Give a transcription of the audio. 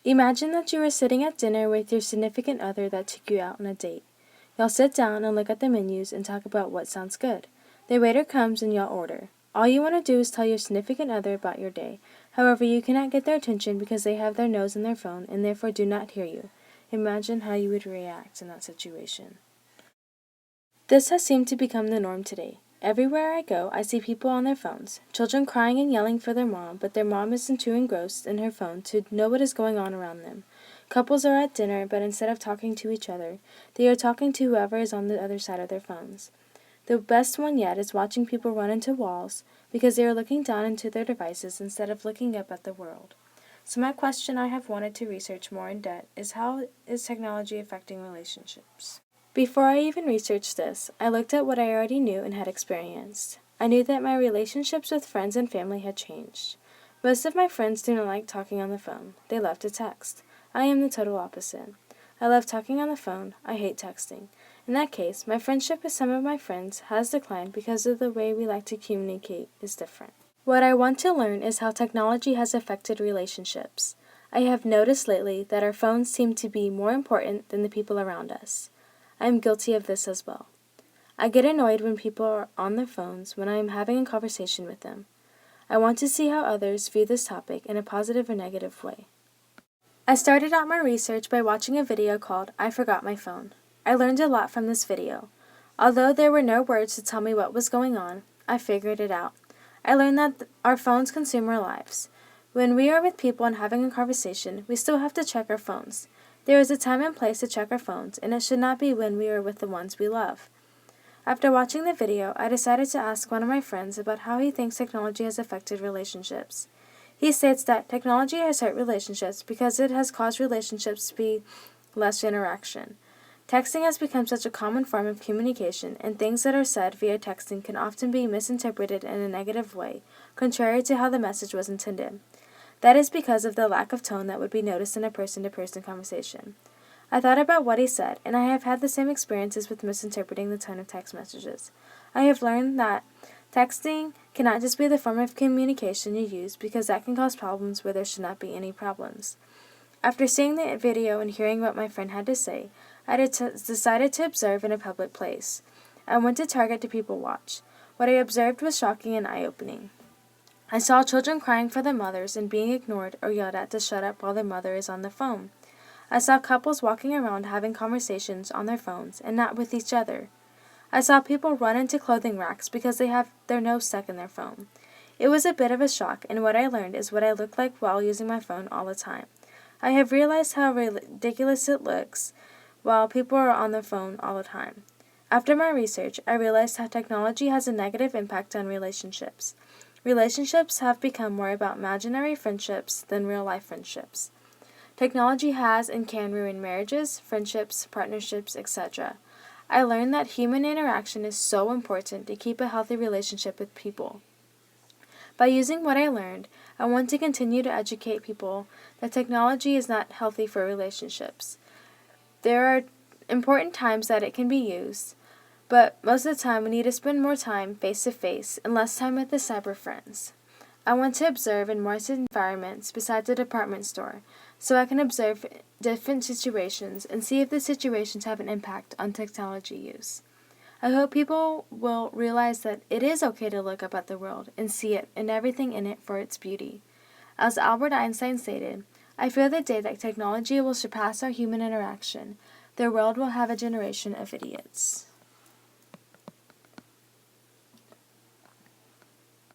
Imagine that you are sitting at dinner with your significant other that took you out on a date. Y'all sit down and look at the menus and talk about what sounds good. The waiter comes and y'all order. All you want to do is tell your significant other about your day. However, you cannot get their attention because they have their nose in their phone and therefore do not hear you. Imagine how you would react in that situation. This has seemed to become the norm today. Everywhere I go, I see people on their phones, children crying and yelling for their mom, but their mom isn't too engrossed in her phone to know what is going on around them. Couples are at dinner, but instead of talking to each other, they are talking to whoever is on the other side of their phones. The best one yet is watching people run into walls because they are looking down into their devices instead of looking up at the world. So my question I have wanted to research more in depth is, how is technology affecting relationships? Before I even researched this, I looked at what I already knew and had experienced. I knew that my relationships with friends and family had changed. Most of my friends do not like talking on the phone. They love to text. I am the total opposite. I love talking on the phone. I hate texting. In that case, my friendship with some of my friends has declined because of the way we like to communicate is different. What I want to learn is how technology has affected relationships. I have noticed lately that our phones seem to be more important than the people around us. I am guilty of this as well. I get annoyed when people are on their phones when I am having a conversation with them. I want to see how others view this topic in a positive or negative way. I started out my research by watching a video called I Forgot My Phone. I learned a lot from this video. Although there were no words to tell me what was going on, I figured it out. I learned that our phones consume our lives. When we are with people and having a conversation, we still have to check our phones. There is a time and place to check our phones, and it should not be when we are with the ones we love. After watching the video, I decided to ask one of my friends about how he thinks technology has affected relationships. He states that technology has hurt relationships because it has caused relationships to be less interaction. Texting has become such a common form of communication, and things that are said via texting can often be misinterpreted in a negative way, contrary to how the message was intended. That is because of the lack of tone that would be noticed in a person-to-person conversation. I thought about what he said, and I have had the same experiences with misinterpreting the tone of text messages. I have learned that texting cannot just be the form of communication you use because that can cause problems where there should not be any problems. After seeing the video and hearing what my friend had to say, I decided to observe in a public place. I went to Target to people watch. What I observed was shocking and eye-opening. I saw children crying for their mothers and being ignored or yelled at to shut up while their mother is on the phone. I saw couples walking around having conversations on their phones and not with each other. I saw people run into clothing racks because they have their nose stuck in their phone. It was a bit of a shock, and what I learned is what I look like while using my phone all the time. I have realized how ridiculous it looks while people are on their phone all the time. After my research, I realized how technology has a negative impact on relationships. Relationships have become more about imaginary friendships than real-life friendships. Technology has and can ruin marriages, friendships, partnerships, etc. I learned that human interaction is so important to keep a healthy relationship with people. By using what I learned, I want to continue to educate people that technology is not healthy for relationships. There are important times that it can be used, but most of the time we need to spend more time face-to-face and less time with the cyber friends. I want to observe in more environments besides the department store, so I can observe different situations and see if the situations have an impact on technology use. I hope people will realize that it is okay to look up at the world and see it and everything in it for its beauty. As Albert Einstein stated, I fear the day that technology will surpass our human interaction. The world will have a generation of idiots.